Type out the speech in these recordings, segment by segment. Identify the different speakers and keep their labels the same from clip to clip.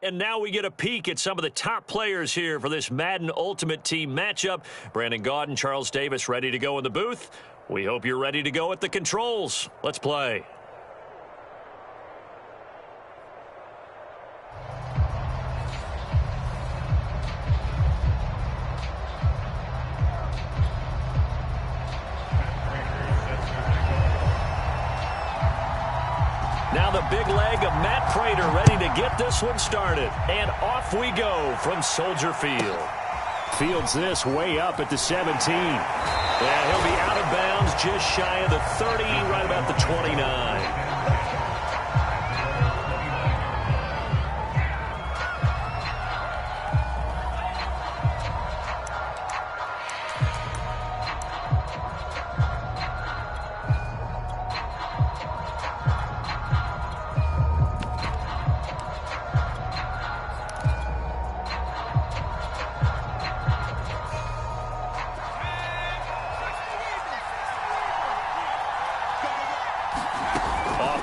Speaker 1: And now we get a peek at some of the top players here for this Madden Ultimate Team matchup. Brandon Gaudin, Charles Davis ready to go in the booth. We hope you're ready to go at the controls. Let's play. Now the big leg of Matt Prater ready to get this one started. And off we go from Soldier Field. Fields this way up at the 17. And he'll be out of bounds just shy of the 30, right about the 29.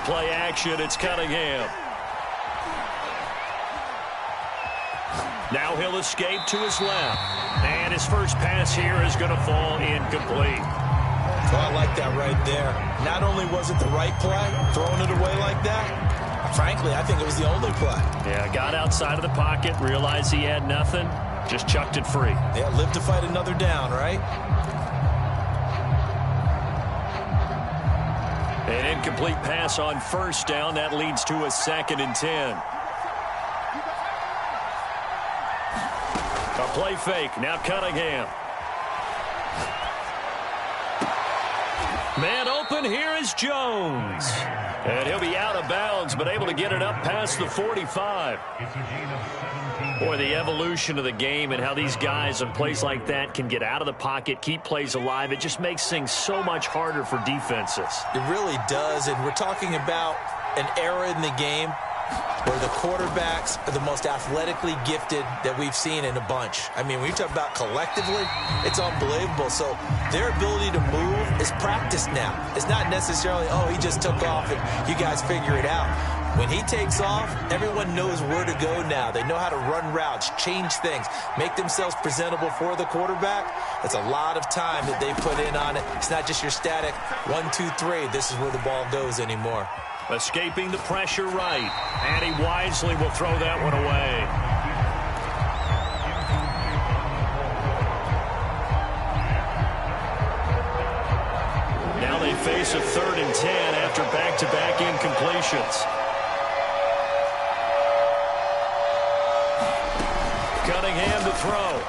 Speaker 1: Play action, it's Cunningham. Now he'll escape to his left. And his first pass here is going to fall incomplete.
Speaker 2: Well, I like that right there. Not only was it the right play, throwing it away like that, frankly, I think it was the only play.
Speaker 1: Yeah, got outside of the pocket, realized he had nothing, just chucked it free.
Speaker 2: Yeah, live to fight another down, right?
Speaker 1: An incomplete pass on first down. That leads to a 2nd and 10. A play fake. Now Cunningham. Man open. Here is Jones. And he'll be out of bounds, but able to get it up past the 45. Boy, the evolution of the game and how these guys in plays like that can get out of the pocket, keep plays alive, it just makes things so much harder for defenses.
Speaker 2: It really does, and we're talking about an era in the game where the quarterbacks are the most athletically gifted that we've seen in a bunch. I mean, when you talk about collectively, it's unbelievable. So their ability to move is practiced now. It's not necessarily, oh, he just took off and you guys figure it out. When he takes off, everyone knows where to go now. They know how to run routes, change things, make themselves presentable for the quarterback. That's a lot of time that they put in on it. It's not just your static 1, 2, 3. This is where the ball goes anymore.
Speaker 1: Escaping the pressure right. And he wisely will throw that one away. Now they face a 3rd and 10 after back-to-back incompletions. Cunningham to throw.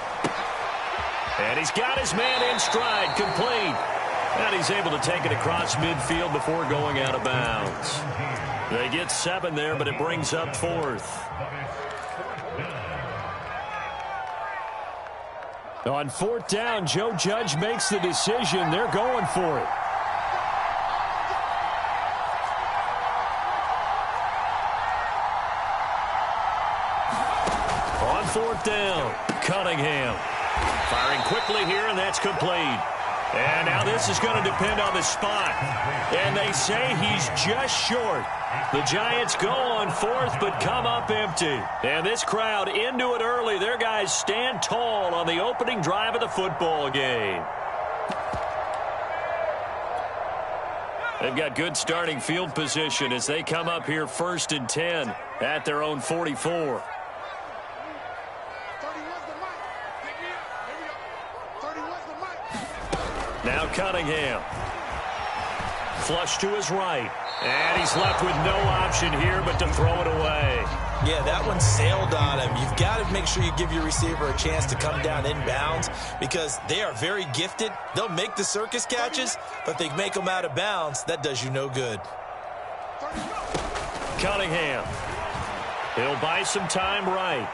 Speaker 1: And he's got his man in stride, complete. And he's able to take it across midfield before going out of bounds. They get 7 there, but it brings up 4th. On 4th down, Joe Judge makes the decision. They're going for it. On 4th down, Cunningham. Firing quickly here, and that's complete. And now this is going to depend on the spot. And they say he's just short. The Giants go on 4th, but come up empty. And this crowd into it early. Their guys stand tall on the opening drive of the football game. They've got good starting field position as they come up here 1st and 10 at their own 44. Now Cunningham. Flush to his right. And he's left with no option here but to throw it away.
Speaker 2: Yeah, that one sailed on him. You've got to make sure you give your receiver a chance to come down inbounds because they are very gifted. They'll make the circus catches, but they make them out of bounds. That does you no good.
Speaker 1: Cunningham. He'll buy some time right.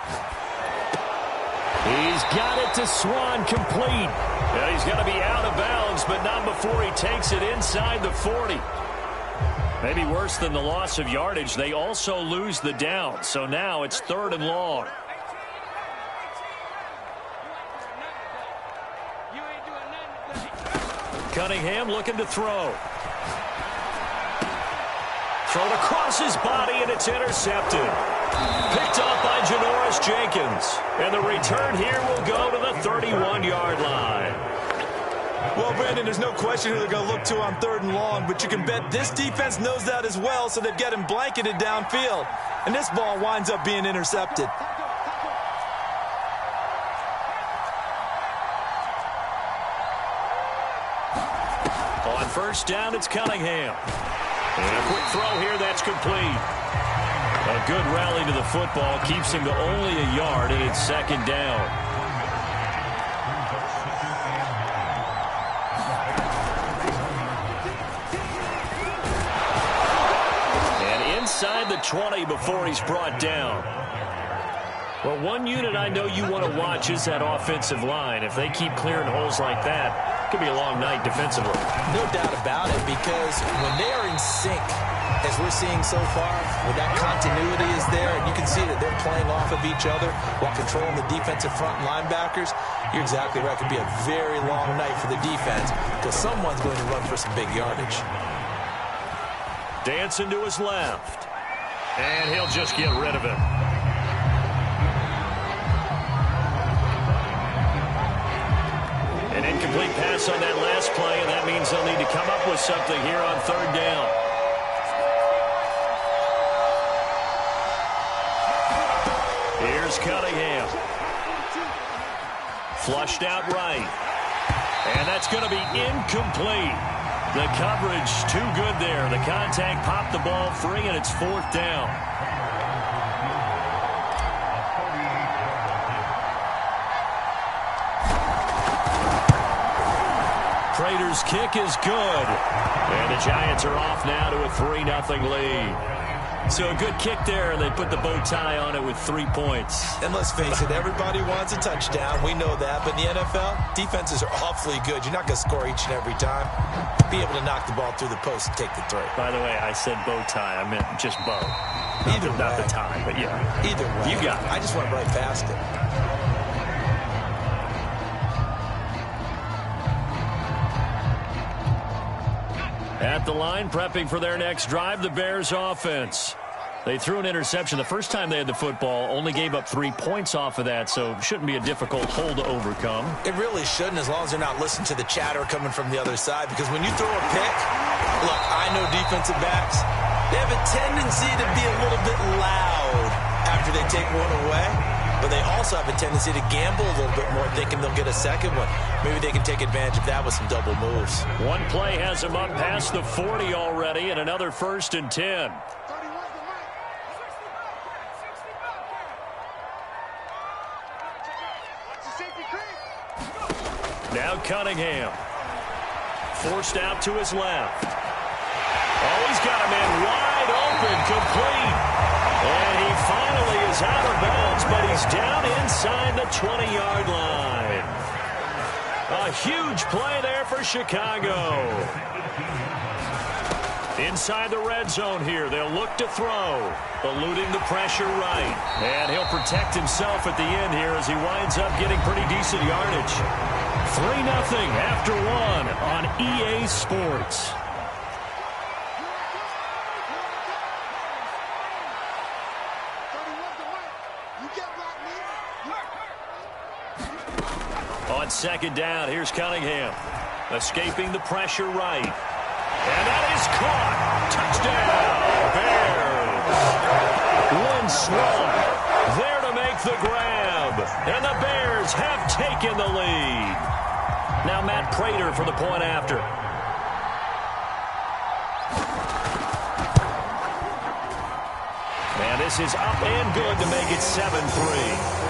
Speaker 1: He's got it to Swan, complete. And he's going to be out of bounds, but not before he takes it inside the 40. Maybe worse than the loss of yardage, they also lose the down. So now it's 3rd and long. Cunningham looking to throw. Thrown across his body, and it's intercepted. Picked off by Janoris Jenkins. And the return here will go to the 31-yard line.
Speaker 2: Well, Brandon, there's no question who they're going to look to on 3rd and long, but you can bet this defense knows that as well, so they've got him blanketed downfield. And this ball winds up being intercepted.
Speaker 1: On 1st down, it's Cunningham. And a quick throw here, that's complete. A good rally to the football keeps him to only a yard, and it's 2nd down. Inside the 20 before he's brought down. Well, one unit I know you want to watch is that offensive line. If they keep clearing holes like that, it could be a long night defensively.
Speaker 2: No doubt about it, because when they are in sync, as we're seeing so far, when that continuity is there, and you can see that they're playing off of each other while controlling the defensive front linebackers, you're exactly right. It could be a very long night for the defense because someone's going to run for some big yardage.
Speaker 1: Dancing to his left. And he'll just get rid of him. An incomplete pass on that last play, and that means they'll need to come up with something here on 3rd down. Here's Cunningham. Flushed out right. And that's going to be incomplete. The coverage too good there. The contact popped the ball free, and it's 4th down. Prater's kick is good. And the Giants are off now to a 3-0 lead. So a good kick there, and they put the bow tie on it with 3 points.
Speaker 2: And let's face it, everybody wants a touchdown. We know that. But in the NFL, defenses are awfully good. You're not going to score each and every time. Be able to knock the ball through the post and take the 3.
Speaker 1: By the way, I said bow tie. I meant just bow. Not the tie, but yeah.
Speaker 2: Either way.
Speaker 1: You got it.
Speaker 2: I just went right past it.
Speaker 1: At the line, prepping for their next drive, the Bears offense. They threw an interception the first time they had the football, only gave up 3 points off of that, so shouldn't be a difficult hole to overcome.
Speaker 2: It really shouldn't, as long as they're not listening to the chatter coming from the other side, because when you throw a pick, look, I know defensive backs, they have a tendency to be a little bit loud after they take one away, but they also have a tendency to gamble a little bit more, thinking they'll get a second one. Maybe they can take advantage of that with some double moves.
Speaker 1: One play has them up past the 40 already, and another 1st and 10. Now Cunningham. Forced out to his left. Oh, he's got a man wide open, complete. And he finally is out of bounds, but he's down inside the 20-yard line. A huge play there for Chicago. Inside the red zone here, they'll look to throw. Eluding the pressure right. And he'll protect himself at the end here as he winds up getting pretty decent yardage. 3-0 after 1 on EA Sports. On 2nd down, here's Cunningham. Escaping the pressure right. And that is caught. Touchdown, Bears. One swung. There to make the grab. And the Bears have taken the lead. Now Matt Prater for the point after. And this is up and good to make it 7-3.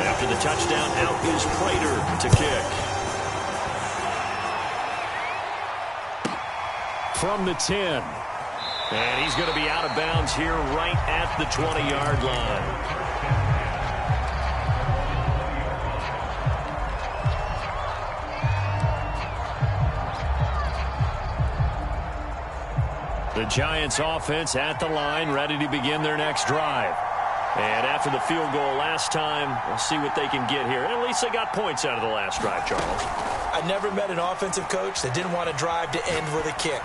Speaker 1: After the touchdown, out is Prater to kick. From the 10. And he's going to be out of bounds here right at the 20-yard line. The Giants offense at the line, ready to begin their next drive. And after the field goal last time, we'll see what they can get here. And at least they got points out of the last drive, Charles.
Speaker 2: I never met an offensive coach that didn't want to drive to end with a kick.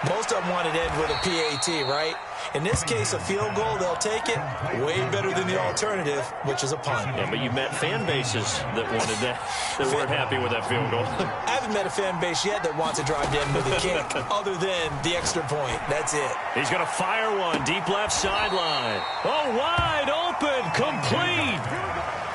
Speaker 2: Most of them wanted to end with a PAT, right? In this case, a field goal, they'll take it. Way better than the alternative, which is a punt.
Speaker 1: Yeah, but you met fan bases that wanted that weren't happy with that field goal.
Speaker 2: I haven't met a fan base yet that wants to drive to end with a kick, other than the extra point. That's it.
Speaker 1: He's going to fire one, deep left sideline. Oh, wide open, complete.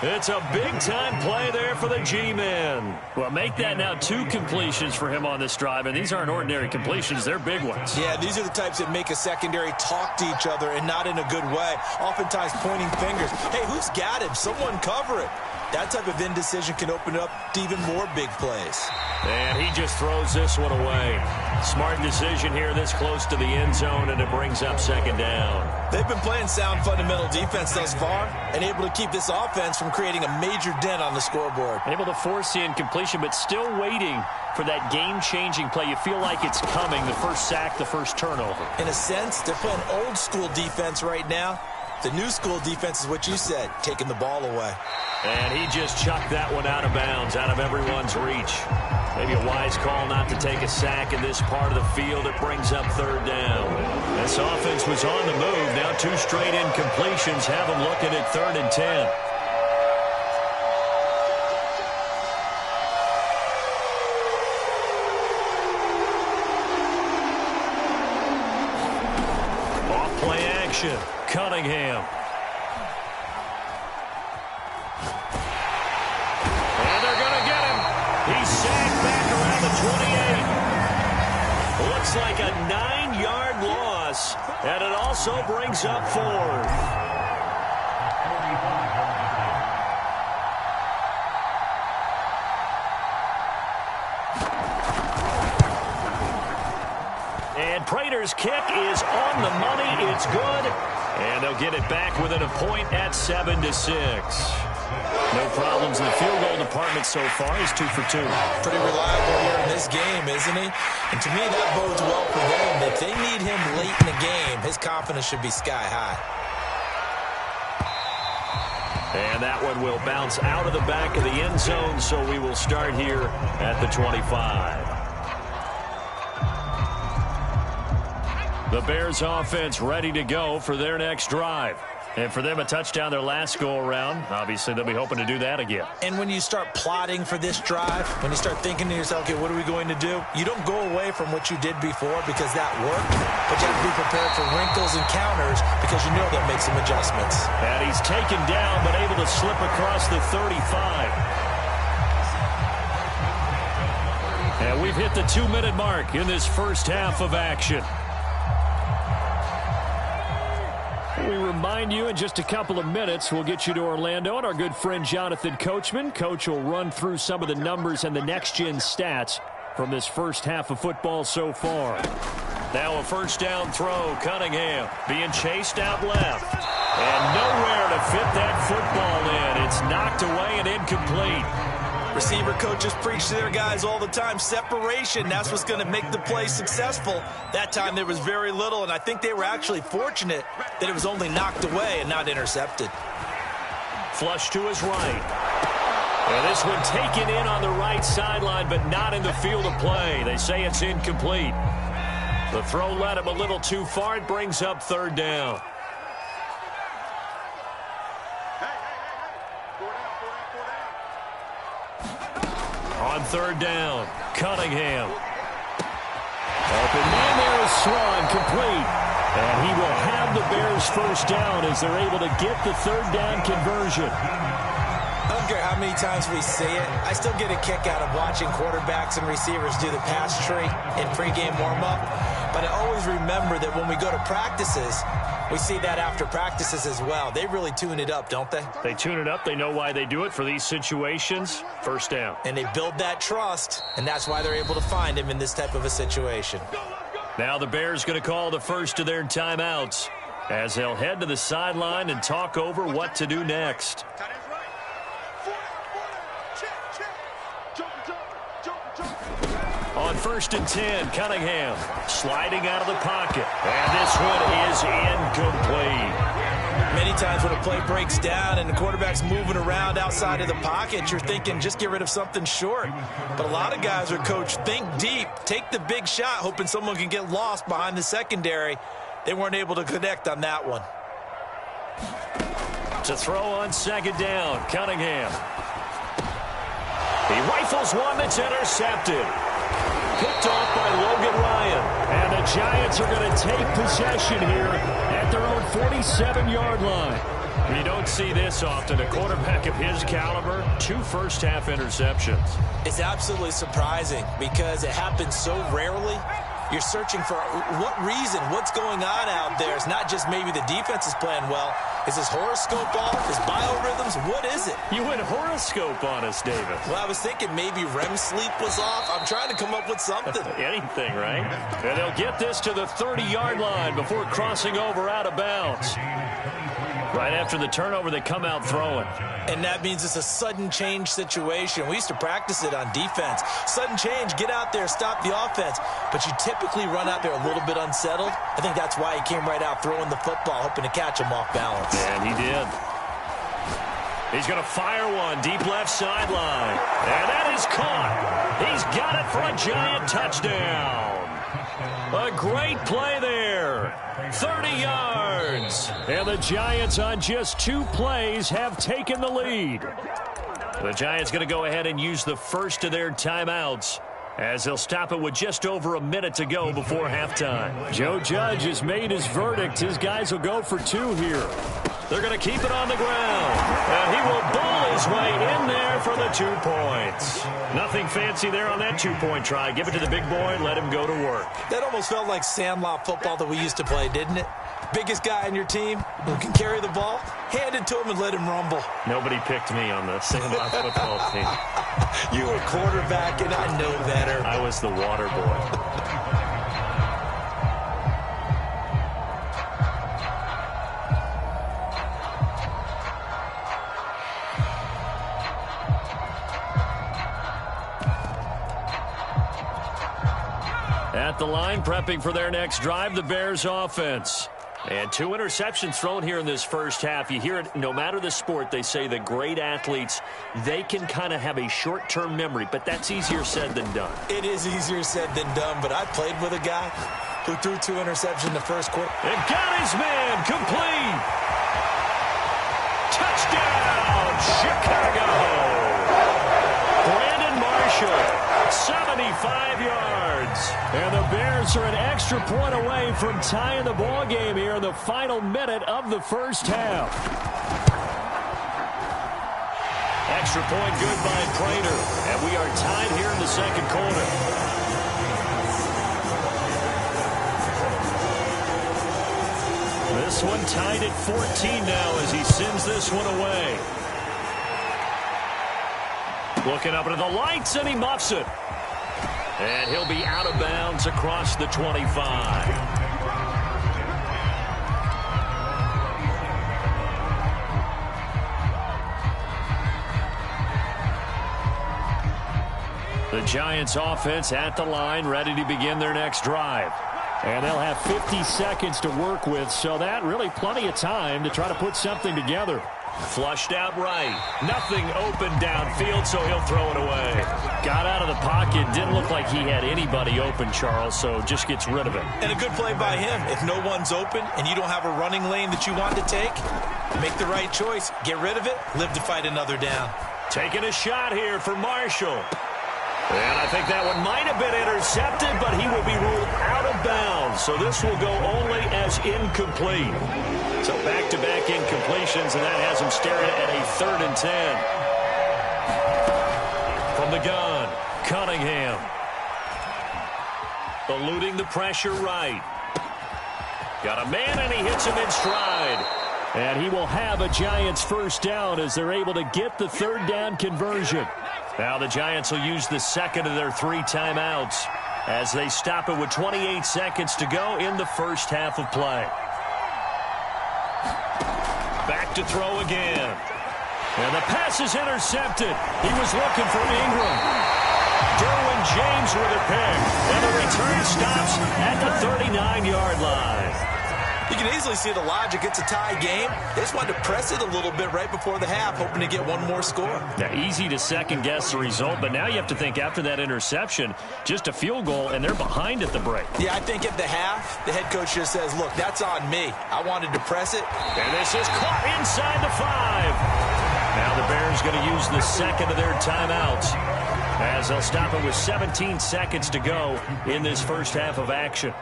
Speaker 1: It's a big-time play there for the G-Man. Well, make that now 2 completions for him on this drive, and these aren't ordinary completions. They're big ones.
Speaker 2: Yeah, these are the types that make a secondary talk to each other and not in a good way. Oftentimes pointing fingers. Hey, who's got him? Someone cover it. That type of indecision can open up to even more big plays.
Speaker 1: And he just throws this one away. Smart decision here this close to the end zone, and it brings up second down.
Speaker 2: They've been playing sound fundamental defense thus far and able to keep this offense from creating a major dent on the scoreboard.
Speaker 1: Able to force the incompletion, but still waiting for that game-changing play. You feel like it's coming, the first sack, the first turnover.
Speaker 2: In a sense, they're playing old-school defense right now. The new school defense is what you said, taking the ball away.
Speaker 1: And he just chucked that one out of bounds, out of everyone's reach. Maybe a wise call not to take a sack in this part of the field. It brings up third down. This offense was on the move. Now 2 straight incompletions have them looking at 3rd and 10. Off-play action. Cunningham. He's sacked back around the 28. Looks like a 9-yard loss, and it also brings up 4th. And Prater's kick is on the money. It's good, and they'll get it back within a point at 7-6. No problems in the field goal department so far. He's 2 for 2.
Speaker 2: Pretty reliable here in this game, isn't he? And to me, that bodes well for them. If they need him late in the game, his confidence should be sky high.
Speaker 1: And that one will bounce out of the back of the end zone, so we will start here at the 25. The Bears offense ready to go for their next drive. And for them, a touchdown their last go-around. Obviously, they'll be hoping to do that again.
Speaker 2: And when you start plotting for this drive, when you start thinking to yourself, okay, what are we going to do? You don't go away from what you did before because that worked, but you have to be prepared for wrinkles and counters because you know they'll make some adjustments.
Speaker 1: And he's taken down, but able to slip across the 35. And we've hit the 2-minute mark in this first half of action. We remind you in just a couple of minutes, we'll get you to Orlando and our good friend Jonathan Coachman. Coach will run through some of the numbers and the next-gen stats from this first half of football so far. Now a first down throw. Cunningham being chased out left. And nowhere to fit that football in. It's knocked away and incomplete.
Speaker 2: Receiver coaches preach to their guys all the time. Separation, that's what's going to make the play successful. That time there was very little, and I think they were actually fortunate that it was only knocked away and not intercepted.
Speaker 1: Flush to his right. And this one taken in on the right sideline, but not in the field of play. They say it's incomplete. The throw led him a little too far. It brings up third down. On third down, Cunningham. Open man there is Swan, complete. And he will have the Bears first down as they're able to get the third down conversion.
Speaker 2: I don't care how many times we see it. I still get a kick out of watching quarterbacks and receivers do the pass tree in pregame warm-up. But I always remember that when we go to practices, we see that after practices as well. They really tune it up, don't they?
Speaker 1: They tune it up. They know why they do it for these situations. First down.
Speaker 2: And they build that trust, and that's why they're able to find him in this type of a situation.
Speaker 1: Now the Bears going to call the first of their timeouts as they'll head to the sideline and talk over what to do next. On 1st and 10, Cunningham sliding out of the pocket. And this one is incomplete.
Speaker 2: Many times when a play breaks down and the quarterback's moving around outside of the pocket, you're thinking just get rid of something short. But a lot of guys are coached, think deep, take the big shot, hoping someone can get lost behind the secondary. They weren't able to connect on that one.
Speaker 1: To throw on second down, Cunningham. He rifles one that's intercepted. Picked off by Logan Ryan. And the Giants are going to take possession here at their own 47-yard line. You don't see this often. A quarterback of his caliber, 2 first-half interceptions.
Speaker 2: It's absolutely surprising because it happens so rarely. You're searching for what reason, what's going on out there. It's not just maybe the defense is playing well. Is his horoscope off? His biorhythms? What is it?
Speaker 1: You went horoscope on us, Davis.
Speaker 2: Well, I was thinking maybe REM sleep was off. I'm trying to come up with something.
Speaker 1: Anything, right? And they'll get this to the 30-yard line before crossing over out of bounds. Right after the turnover, they come out throwing.
Speaker 2: And that means it's a sudden change situation. We used to practice it on defense. Sudden change, get out there, stop the offense. But you typically run out there a little bit unsettled. I think that's why he came right out throwing the football, hoping to catch him off balance.
Speaker 1: And he did. He's going to fire one deep left sideline. And that is caught. He's got it for a Giant touchdown. A great play there. 30 yards. And the Giants on just 2 plays have taken the lead. The Giants going to go ahead and use the first of their timeouts as they'll stop it with just over a minute to go before halftime. Joe Judge has made his verdict. His guys will go for 2 here. They're going to keep it on the ground. And he will bowl his way in there for the 2 points. Nothing fancy there on that 2-point try. Give it to the big boy and let him go to work.
Speaker 2: That almost felt like sandlot football that we used to play, didn't it? Biggest guy on your team who can carry the ball, hand it to him and let him rumble.
Speaker 1: Nobody picked me on the sandlot football team.
Speaker 2: You were quarterback, and I know better.
Speaker 1: I was the water boy. At the line, prepping for their next drive, the Bears offense. And 2 interceptions thrown here in this first half. You hear it, no matter the sport, they say the great athletes, they can kind of have a short-term memory, but that's easier said than done.
Speaker 2: It is easier said than done, but I played with a guy who threw 2 interceptions in the first quarter.
Speaker 1: And got his man complete. Touchdown, Chicago. Brandon Marshall. 75 yards. And the Bears are an extra point away from tying the ball game here in the final minute of the first half. Extra point good by Prater. And we are tied here in the second quarter. This one tied at 14 now as he sends this one away. Looking up into the lights, and he muffs it. And he'll be out of bounds across the 25. The Giants offense at the line, ready to begin their next drive. And they'll have 50 seconds to work with, so that really plenty of time to try to put something together. Flushed out right. Nothing open downfield, so he'll throw it away. Got out of the pocket. Didn't look like he had anybody open, Charles, so just gets rid of it.
Speaker 2: And a good play by him. If no one's open and you don't have a running lane that you want to take, make the right choice. Get rid of it. Live to fight another down.
Speaker 1: Taking a shot here for Marshall. And I think that one might have been intercepted, but he will be ruled out of bounds. So this will go only as incomplete. So back-to-back incompletions, and that has him staring at a 3rd and 10. From the gun, Cunningham. Eluding the pressure right. Got a man, and he hits him in stride. And he will have a Giants first down as they're able to get the 3rd down conversion. Now the Giants will use the second of their 3 timeouts as they stop it with 28 seconds to go in the first half of play. Back to throw again. And the pass is intercepted. He was looking for Ingram. Derwin James with a pick. And the return stops at the 39-yard line.
Speaker 2: You can easily see the logic. It's a tie game. They just wanted to press it a little bit right before the half, hoping to get one more score.
Speaker 1: Now, easy to second-guess the result, but now you have to think after that interception, just a field goal, and they're behind at the break.
Speaker 2: Yeah, I think at the half, the head coach just says, look, that's on me. I wanted to press it.
Speaker 1: And this is caught inside the 5. Now the Bears going to use the second of their timeouts as they'll stop it with 17 seconds to go in this first half of action.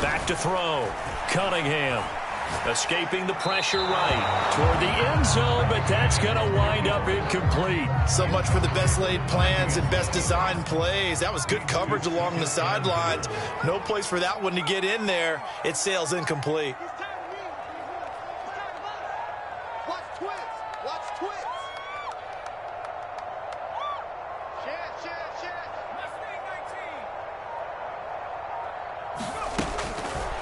Speaker 1: Back to throw. Cunningham escaping the pressure right toward the end zone, but that's going to wind up incomplete.
Speaker 3: So much for the best laid plans and best designed plays. That was good coverage along the sidelines. No place for that one to get in there. It sails incomplete.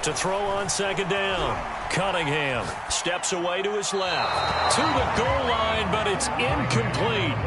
Speaker 1: To throw on second down. Cunningham steps away to his left. To the goal line, but it's incomplete.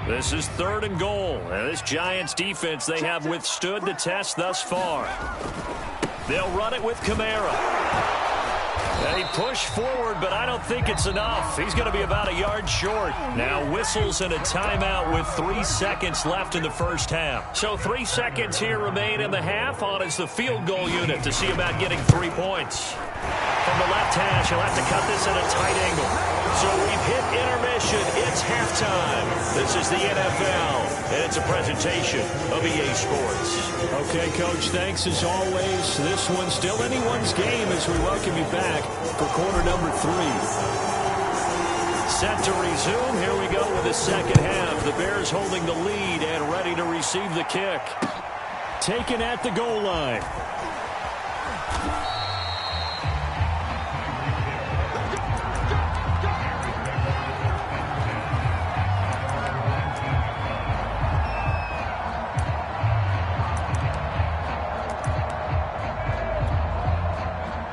Speaker 1: This is 3rd and goal. And this Giants defense, they have withstood the test thus far. They'll run it with Kamara. They push forward, but I don't think it's enough. He's going to be about a yard short. Now whistles and a timeout with 3 seconds left in the first half. So 3 seconds here remain in the half. On is the field goal unit to see about getting 3 points. From the left hash, he'll have to cut this at a tight angle. So we've hit intermission. It's halftime. This is the NFL, and it's a presentation of EA Sports. Okay, Coach, thanks as always. This one's still anyone's game as we welcome you back for quarter number 3. Set to resume. Here we go with the second half. The Bears holding the lead and ready to receive the kick. Taken at the goal line.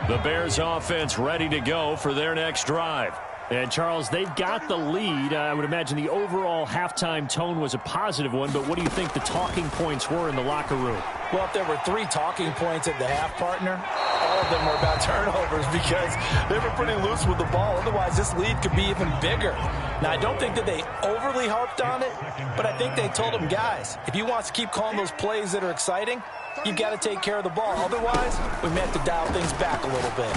Speaker 1: The Bears offense ready to go for their next drive. And, Charles, they've got the lead. I would imagine the overall halftime tone was a positive one, but what do you think the talking points were in the locker room?
Speaker 2: Well, if there were 3 talking points at the half, partner, all of them were about turnovers because they were pretty loose with the ball. Otherwise, this lead could be even bigger. Now, I don't think that they overly harped on it, but I think they told them, guys, if you want to keep calling those plays that are exciting, you've got to take care of the ball. Otherwise, we may have to dial things back a little bit.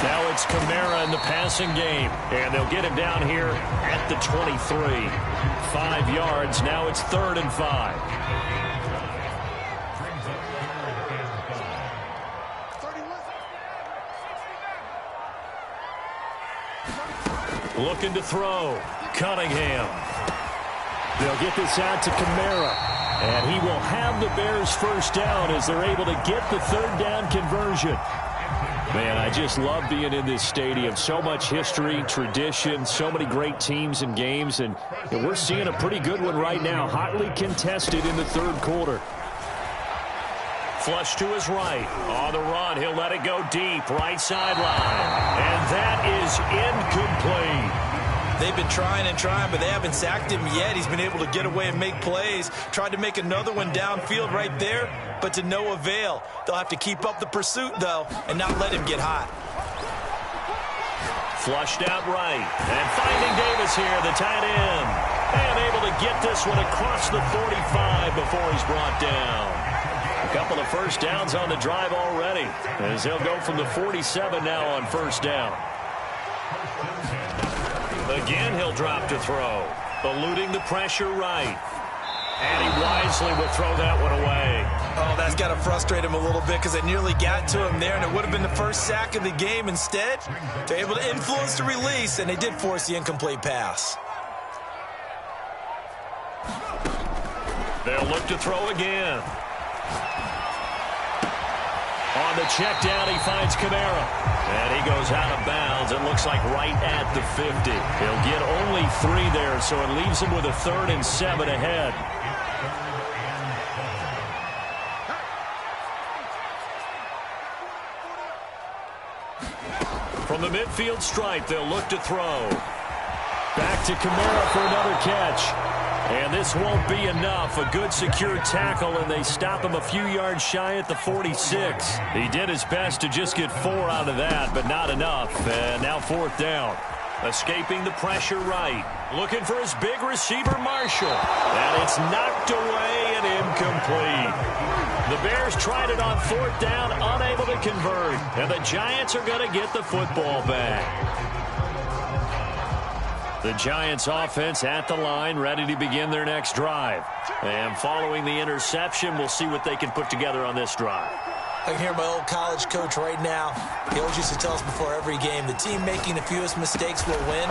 Speaker 1: Now it's Kamara in the passing game, and they'll get him down here at the 23. 5 yards. Now it's 3rd and 5. Looking to throw. Cunningham. They'll get this out to Kamara. And he will have the Bears first down as they're able to get the 3rd down conversion. Man, I just love being in this stadium. So much history, tradition, so many great teams and games. And we're seeing a pretty good one right now. Hotly contested in the 3rd quarter. Flush to his right. On the run, he'll let it go deep. Right sideline. And that is incomplete.
Speaker 3: They've been trying and trying, but they haven't sacked him yet. He's been able to get away and make plays. Tried to make another one downfield right there, but to no avail. They'll have to keep up the pursuit, though, and not let him get hot.
Speaker 1: Flushed out right. And finding Davis here, the tight end. And able to get this one across the 45 before he's brought down. A couple of first downs on the drive already, as they'll go from the 47 now on first down. Again, he'll drop to throw. Eluding the pressure right. And he wisely will throw that one away.
Speaker 3: Oh, that's got to frustrate him a little bit because it nearly got to him there, and it would have been the first sack of the game. Instead, they're able to influence the release, and they did force the incomplete pass.
Speaker 1: They'll look to throw again. On the check down, he finds Kamara. And he goes out of bounds. It looks like right at the 50. He'll get only 3 there, so it leaves him with a 3rd and 7 ahead. From the midfield stripe, they'll look to throw. Back to Kamara for another catch. And this won't be enough. A good secure tackle, and they stop him a few yards shy at the 46. He did his best to just get 4 out of that, but not enough. And now 4th down. Escaping the pressure right. Looking for his big receiver, Marshall. And it's knocked away and incomplete. The Bears tried it on 4th down, unable to convert. And the Giants are going to get the football back. The Giants offense at the line, ready to begin their next drive. And following the interception, we'll see what they can put together on this drive.
Speaker 2: I can hear my old college coach right now. He always used to tell us before every game, the team making the fewest mistakes will win.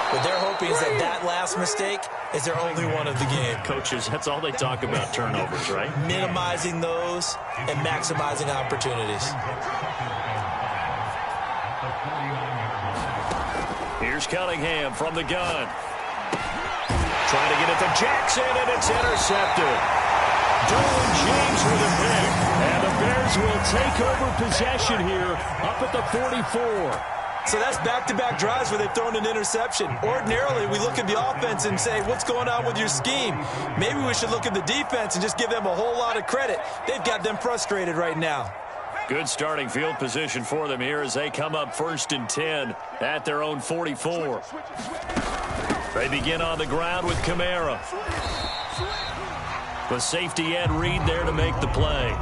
Speaker 2: What they're hoping is that last mistake is their only one of the game.
Speaker 1: Coaches, that's all they talk about, turnovers, right?
Speaker 2: Minimizing those and maximizing opportunities.
Speaker 1: Here's Cunningham from the gun. Trying to get it to Jackson, and it's intercepted. Derwin James with a pick. And the Bears will take over possession here up at the 44.
Speaker 3: So that's back-to-back drives where they've thrown an interception. Ordinarily, we look at the offense and say, what's going on with your scheme? Maybe we should look at the defense and just give them a whole lot of credit. They've got them frustrated right now.
Speaker 1: Good starting field position for them here as they come up 1st and 10 at their own 44. They begin on the ground with Kamara. The safety Ed Reed there to make the play.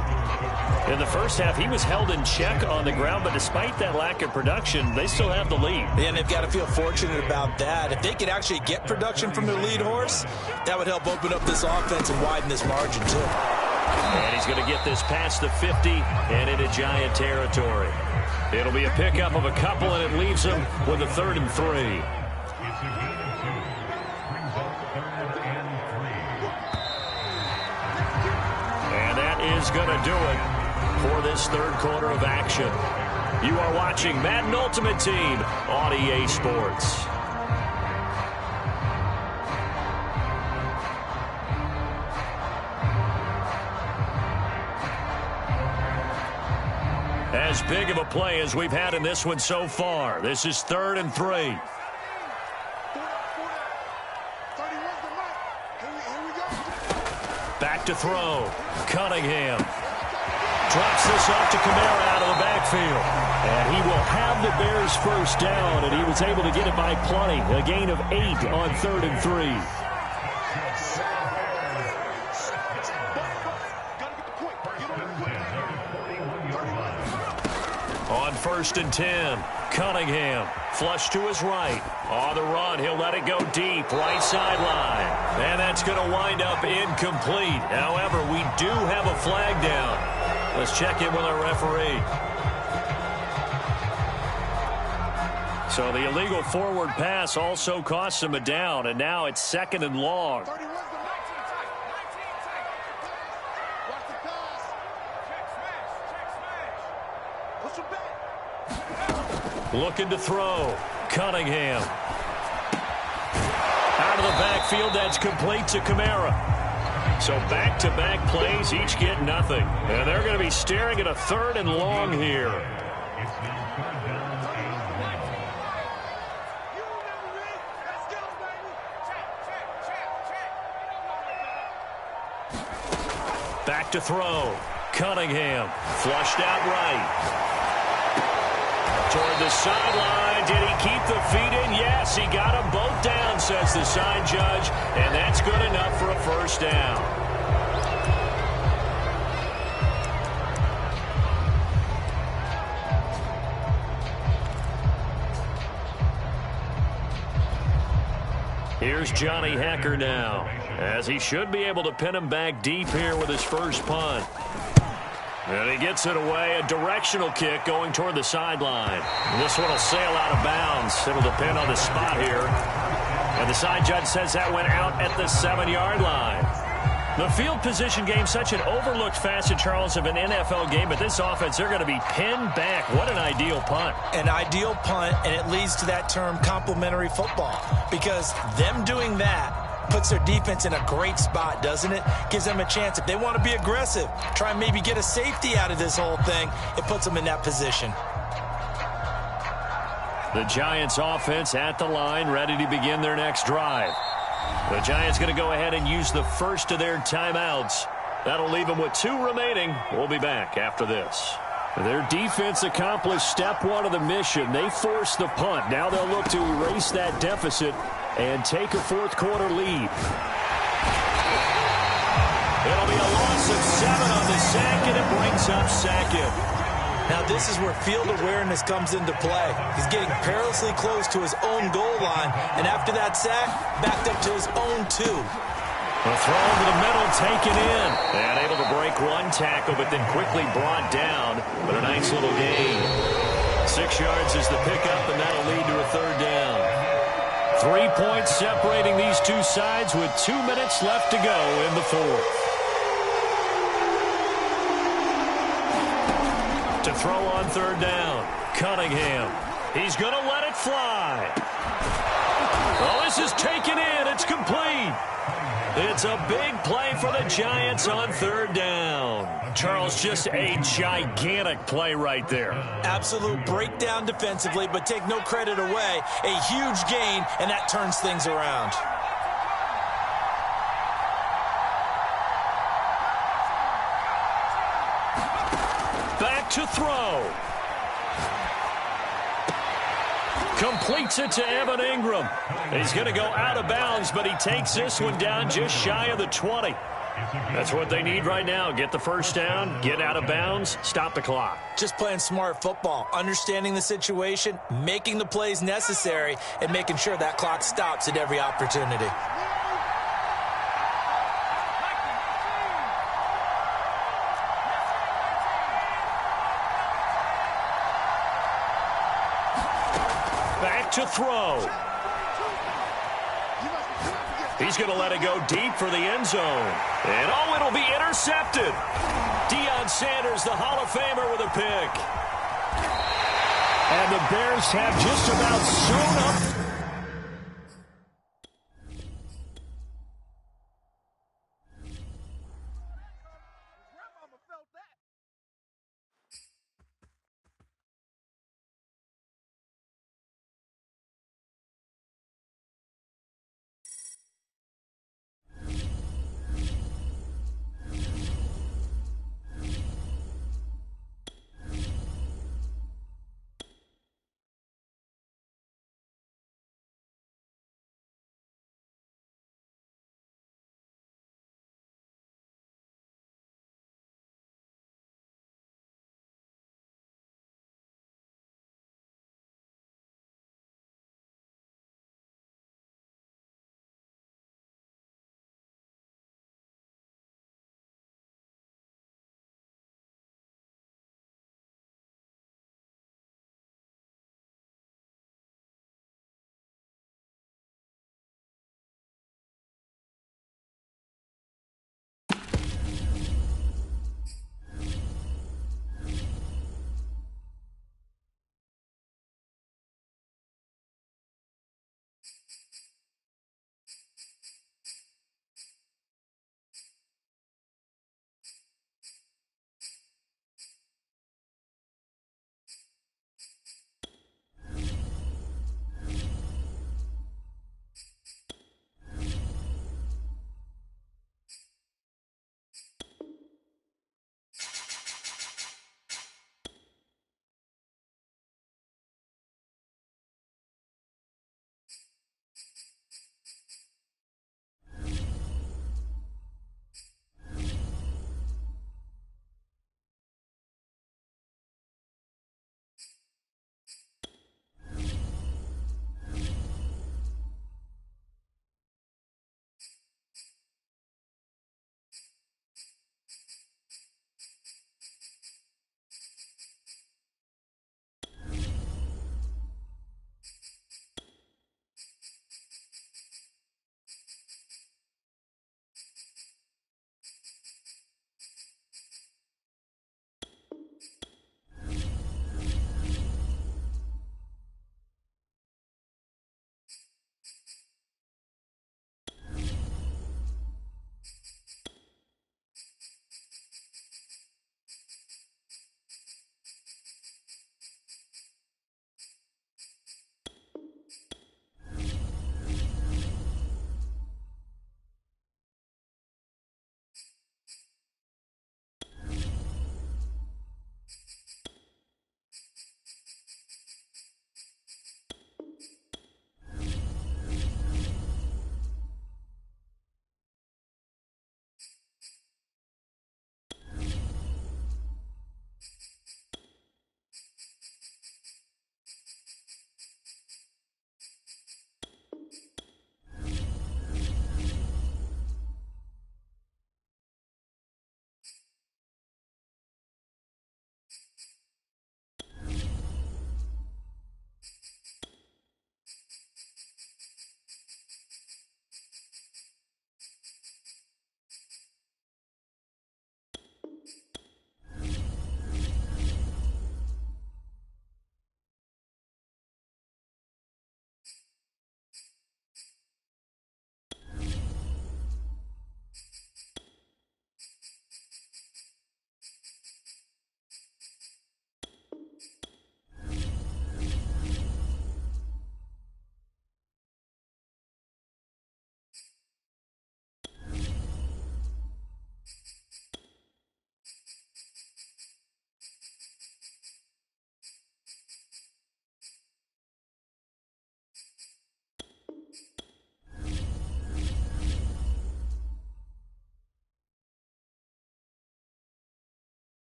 Speaker 1: In the first half, he was held in check on the ground, but despite that lack of production, they still have the lead.
Speaker 2: And they've got to feel fortunate about that. If they could actually get production from their lead horse, that would help open up this offense and widen this margin, too.
Speaker 1: And he's going to get this past the 50 and into Giant territory. It'll be a pickup of a couple, and it leaves him with a 3rd and 3. And that is going to do it for this 3rd quarter of action. You are watching Madden Ultimate Team on EA Sports. As big of a play as we've had in this one so far. This is 3rd and 3. Back to throw. Cunningham. Drops this off to Kamara out of the backfield. And he will have the Bears 1st down, and he was able to get it by plenty. A gain of 8 on 3rd and 3. On 1st and 10, Cunningham, flush to his right. On the run, he'll let it go deep, right sideline. And that's going to wind up incomplete. However, we do have a flag down. Let's check in with our referee. So the illegal forward pass also costs him a down, and now it's 2nd and long. Looking to throw. Cunningham. Out of the backfield, that's complete to Kamara. So back-to-back plays, each get nothing. And they're going to be staring at a 3rd and long here. Back to throw. Cunningham. Flushed out right. Toward the sideline. Did he keep the feet in? Yes, he got them both down, says the side judge. And that's good enough for a 1st down. Here's Johnny Hacker now, as he should be able to pin him back deep here with his first punt. And he gets it away, a directional kick going toward the sideline. This one will sail out of bounds. It'll depend on the spot here. And the side judge says that went out at the 7-yard line. The field position game, such an overlooked facet, Charles, of an NFL game, but this offense, they're going to be pinned back. What an ideal punt.
Speaker 3: An ideal punt, and it leads to that term complementary football, because them doing that puts their defense in a great spot, doesn't it? Gives them a chance. If they want to be aggressive, try and maybe get a safety out of this whole thing, it puts them in that position.
Speaker 1: The Giants offense at the line, ready to begin their next drive. The Giants going to go ahead and use the first of their timeouts. That'll leave them with 2 remaining. We'll be back after this. Their defense accomplished step 1 of the mission. They forced the punt. Now they'll look to erase that deficit and take a fourth-quarter lead. It'll be a loss of 7 on the sack, and it brings up Sackett.
Speaker 3: Now, this is where field awareness comes into play. He's getting perilously close to his own goal line, and after that sack, backed up to his own 2.
Speaker 1: A throw over the middle, taken in. And able to break 1 tackle, but then quickly brought down. But a nice little gain. 6 yards is the pickup, and that'll lead to a 3rd down. 3 points separating these 2 sides with 2 minutes left to go in the 4th. To throw on 3rd down. Cunningham. He's going to let it fly. Oh, this is taken in. It's complete. It's a big play for the Giants on 3rd down. Charles, just a gigantic play right there.
Speaker 3: Absolute breakdown defensively, but take no credit away. A huge gain, and that turns things around.
Speaker 1: Back to throw. Completes it to Evan Ingram. He's going to go out of bounds, but he takes this one down just shy of the 20. That's what they need right now. Get the first down, get out of bounds, stop the clock.
Speaker 3: Just playing smart football, understanding the situation, making the plays necessary, and making sure that clock stops at every opportunity.
Speaker 1: To throw. He's going to let it go deep for the end zone. And oh, it'll be intercepted. Deion Sanders, the Hall of Famer, with a pick. And the Bears have just about sewn up